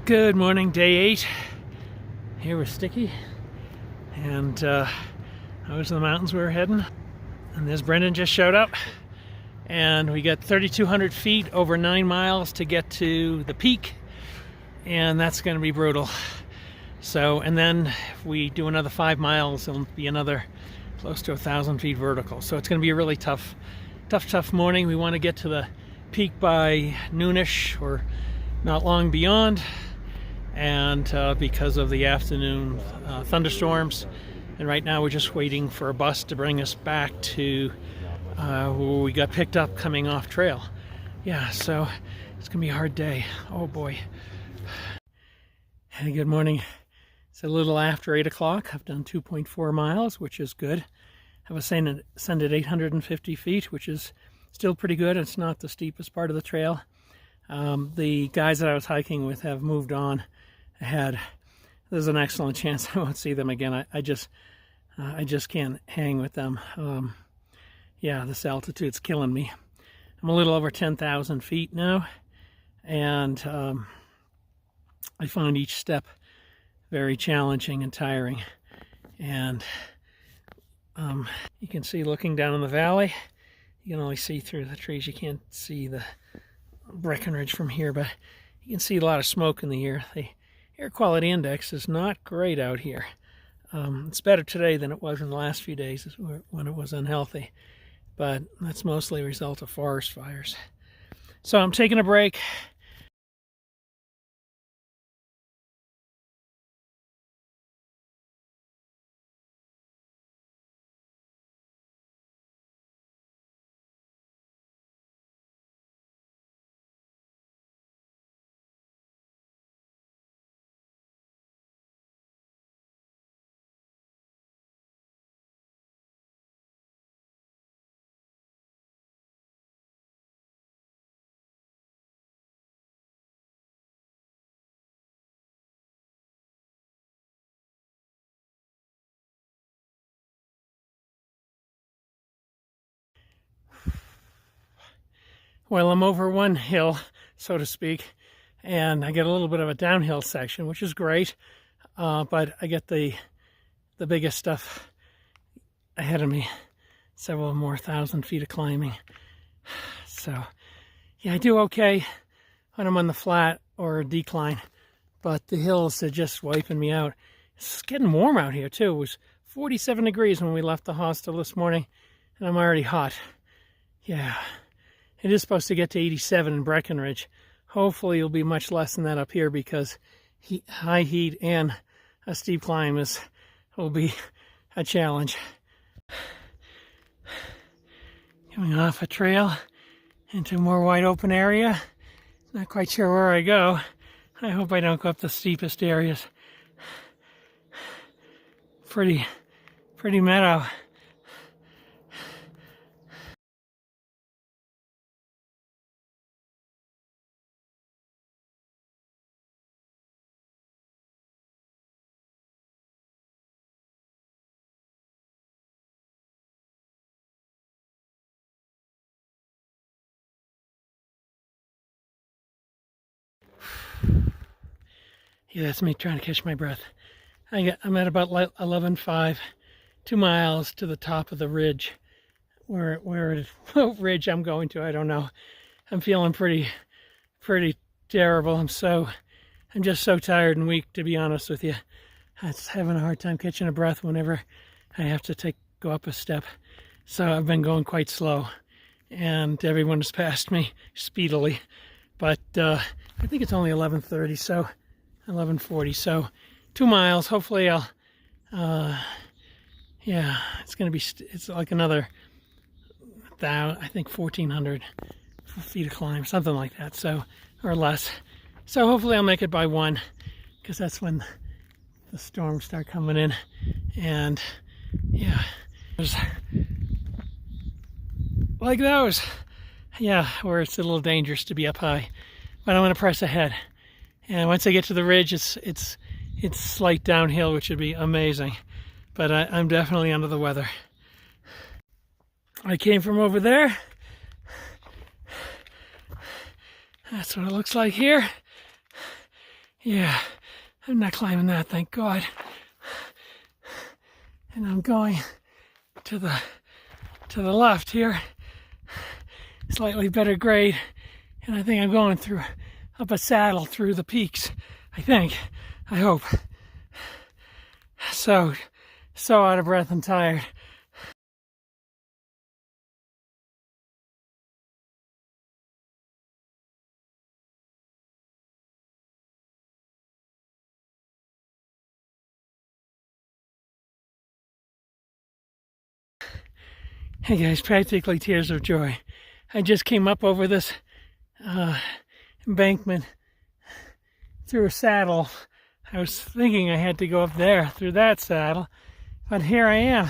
Good morning, day 8. Here with Sticky, and those are the mountains we were heading. And there's Brendan just showed up, and we got 3,200 feet over 9 miles to get to the peak, and that's going to be brutal. So, and then if we do another 5 miles, it'll be another close to 1,000 feet vertical. So it's going to be a really tough morning. We want to get to the peak by noonish or not long beyond. And because of the afternoon thunderstorms, and right now we're just waiting for a bus to bring us back to where we got picked up coming off trail. Yeah, so it's gonna be a hard day. Oh boy. Hey, good morning. It's a little after 8 o'clock. I've done 2.4 miles, which is good. I've ascended 850 feet, which is still pretty good. It's not the steepest part of the trail. The guys that I was hiking with have moved on ahead. There's an excellent chance I won't see them again. I just can't hang with them. Yeah, this altitude's killing me. I'm a little over 10,000 feet now, and I find each step very challenging and tiring. And you can see, looking down in the valley, you can only see through the trees. You can't see the Breckenridge from here, but you can see a lot of smoke in the air. The air quality index is not great out here. It's better today than it was in the last few days when it was unhealthy, but that's mostly a result of forest fires. So I'm taking a break. Well, I'm over one hill, so to speak, and I get a little bit of a downhill section, which is great, but I get the biggest stuff ahead of me, several more 1,000 feet of climbing. So, yeah, I do okay when I'm on the flat or decline, but the hills are just wiping me out. It's getting warm out here, too. It was 47 degrees when we left the hostel this morning, and I'm already hot. Yeah. It is supposed to get to 87 in Breckenridge. Hopefully it'll be much less than that up here, because high heat and a steep climb will be a challenge. Coming off a trail into a more wide open area. Not quite sure where I go. I hope I don't go up the steepest areas. Pretty meadow. Yeah, that's me trying to catch my breath. I'm at about 11.5, 2 miles to the top of the ridge. What ridge I'm going to, I don't know. I'm feeling pretty terrible. I'm just so tired and weak, to be honest with you. I'm having a hard time catching a breath whenever I have to go up a step. So I've been going quite slow, and everyone has passed me speedily. But I think it's only 11:30, so 11:40. So 2 miles. Hopefully I'll. Yeah, it's like another I think 1,400 feet of climb, something like that. So, or less. So hopefully I'll make it by 1, because that's when the storms start coming in. And yeah, there's like those. Yeah, where it's a little dangerous to be up high, but I'm going to press ahead. And once I get to the ridge, it's slight downhill, which would be amazing. But I'm definitely under the weather. I came from over there. That's what it looks like here. Yeah, I'm not climbing that, thank God. And I'm going to the left here, slightly better grade, and I think I'm going through up a saddle through the peaks. I think, I hope. So out of breath and tired. Hey guys, practically tears of joy. I just came up over this embankment through a saddle. I was thinking I had to go up there through that saddle, but here I am.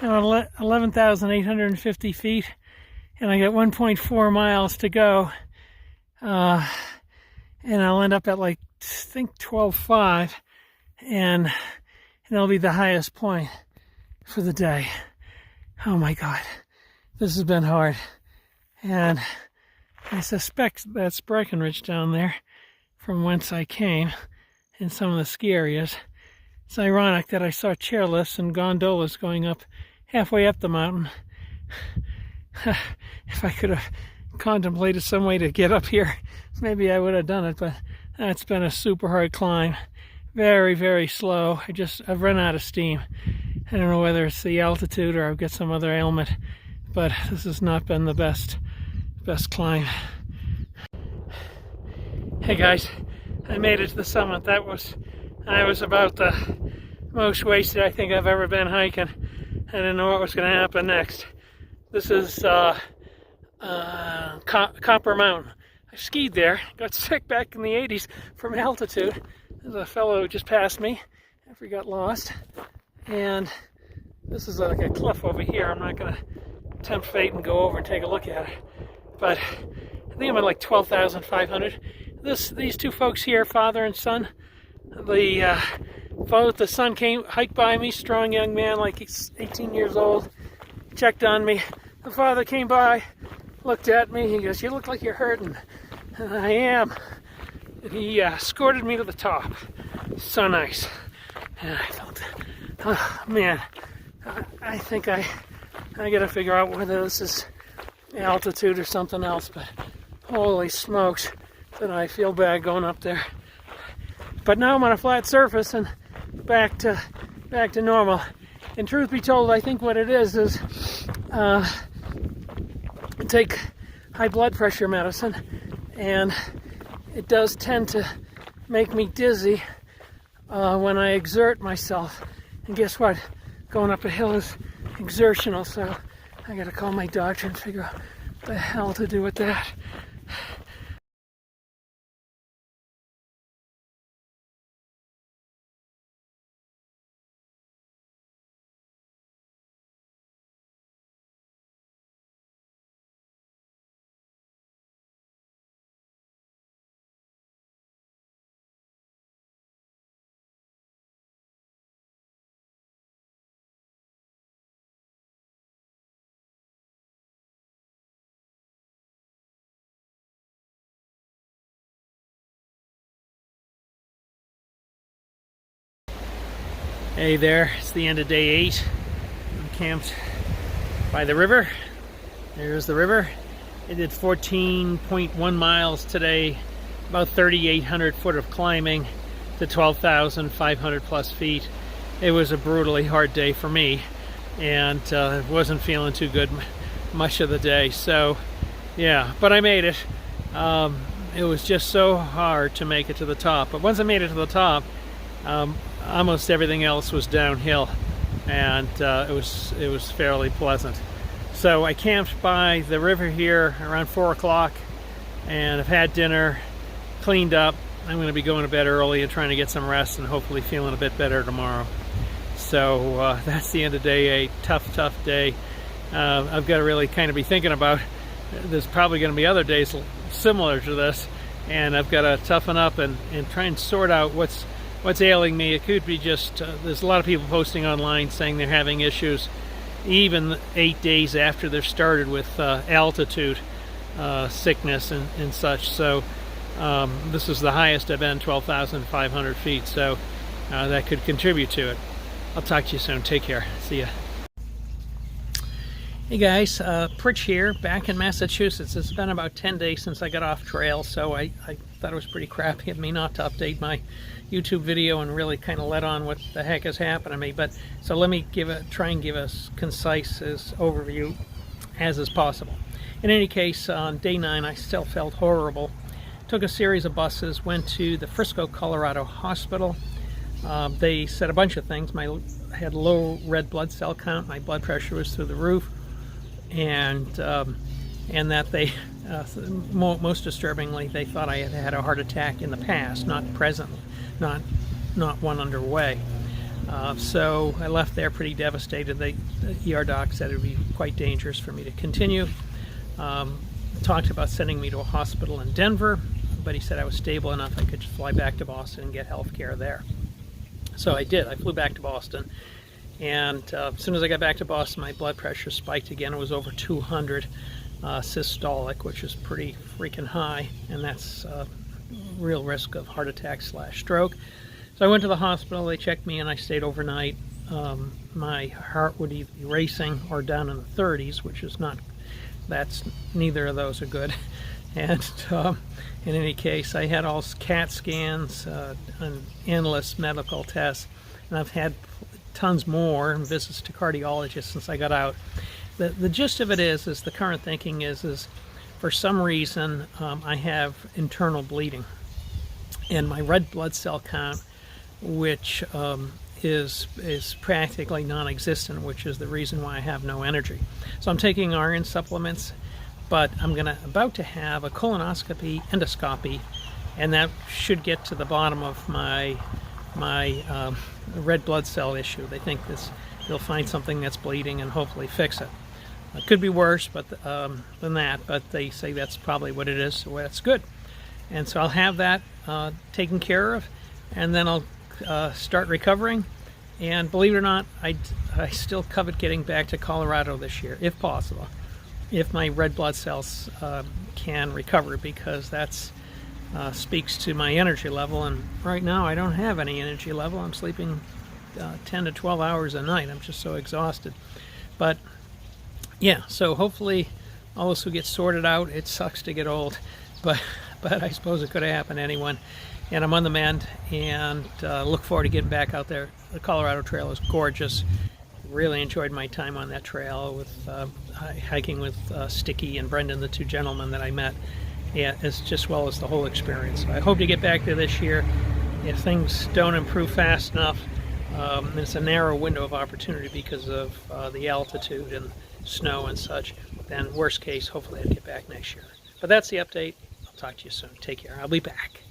I'm at 11,850 feet, and I got 1.4 miles to go, and I'll end up at like, I think 12.5, and it'll be the highest point for the day. Oh my God, this has been hard, and I suspect that's Breckenridge down there from whence I came in some of the ski areas. It's ironic that I saw chairlifts and gondolas going up halfway up the mountain. If I could have contemplated some way to get up here, maybe I would have done it, but it's been a super hard climb. Very, very slow. I've run out of steam. I don't know whether it's the altitude or I've got some other ailment, but this has not been the best climb. Hey guys, I made it to the summit. I was about the most wasted I think I've ever been hiking. I didn't know what was going to happen next. This is Copper Mountain. I skied there, got sick back in the 80s from altitude. There's a fellow who just passed me after he got lost. And this is like a cliff over here. I'm not going to tempt fate and go over and take a look at it. But I think I'm at like 12,500. These two folks here, father and son, the son hiked by me, strong young man, like he's 18 years old, checked on me. The father came by, looked at me, he goes, "You look like you're hurting." And I am. And he escorted me to the top. So nice. And I felt, oh man, I think I gotta figure out whether this is altitude or something else, but holy smokes, did I feel bad going up there. But now I'm on a flat surface and back to normal. And truth be told, I think what it is I take high blood pressure medicine, and it does tend to make me dizzy when I exert myself. And guess what? Going up a hill is exertional, so I gotta call my doctor and figure out what the hell to do with that. Hey there, it's the end of day 8. I'm camped by the river. There's the river. I did 14.1 miles today, about 3,800 foot of climbing to 12,500 plus feet. It was a brutally hard day for me, and wasn't feeling too good much of the day. So yeah, but I made it. It was just so hard to make it to the top, but once I made it to the top, almost everything else was downhill, and it was fairly pleasant. So I camped by the river here around 4 o'clock, and I've had dinner, cleaned up. I'm going to be going to bed early and trying to get some rest, and hopefully feeling a bit better tomorrow. So that's the end of day 8. Tough day. I've got to really kind of be thinking about, there's probably going to be other days similar to this, and I've got to toughen up and try and sort out what's ailing me. It could be just, there's a lot of people posting online saying they're having issues even 8 days after they're started with altitude sickness and such. So This is the highest I've been, 12,500 feet, so that could contribute to it. I'll talk to you soon. Take care. See ya. Hey guys, Pritch here, back in Massachusetts. It's been about 10 days since I got off trail, so I thought it was pretty crappy of me not to update my YouTube video and really kind of let on what the heck has happened to me. But so let me try and give a concise overview as possible. In any case, on day 9 I still felt horrible. Took a series of buses, went to the Frisco, Colorado hospital. They said a bunch of things. I had low red blood cell count, my blood pressure was through the roof, and that they, most disturbingly, they thought I had had a heart attack in the past, not presently, not one underway. So I left there pretty devastated. The ER doc said it would be quite dangerous for me to continue. Talked about sending me to a hospital in Denver, but he said I was stable enough I could just fly back to Boston and get health care there. So I did. I flew back to Boston. And as soon as I got back to Boston, my blood pressure spiked again. It was over 200 systolic, which is pretty freaking high, and that's real risk of heart attack / stroke. So I went to the hospital. They checked me, and I stayed overnight. My heart would either be racing or down in the 30s, which is not. That's neither of those are good. And in any case, I had all CAT scans and endless medical tests, and I've had tons more and visits to cardiologists since I got out. The gist of it is the current thinking is for some reason I have internal bleeding, and my red blood cell count, which is practically non-existent, which is the reason why I have no energy. So I'm taking iron supplements, but I'm about to have a colonoscopy, endoscopy, and that should get to the bottom of my red blood cell issue. They think they'll find something that's bleeding and hopefully fix it. It could be worse than that, but they say that's probably what it is, so that's good. And so I'll have that taken care of, and then I'll start recovering. And believe it or not, I still covet getting back to Colorado this year, if possible, if my red blood cells can recover, because that's speaks to my energy level, and right now I don't have any energy level. I'm sleeping 10 to 12 hours a night. I'm just so exhausted. But yeah, so hopefully all this will get sorted out. It sucks to get old, but I suppose it could have happened to anyone. And I'm on the mend, and look forward to getting back out there. The Colorado Trail is gorgeous. Really enjoyed my time on that trail with hiking with Sticky and Brendan, the two gentlemen that I met. Yeah, as just well as the whole experience. So I hope to get back there this year. If things don't improve fast enough, it's a narrow window of opportunity because of the altitude and snow and such, then worst case, hopefully I'll get back next year. But that's the update. I'll talk to you soon. Take care. I'll be back.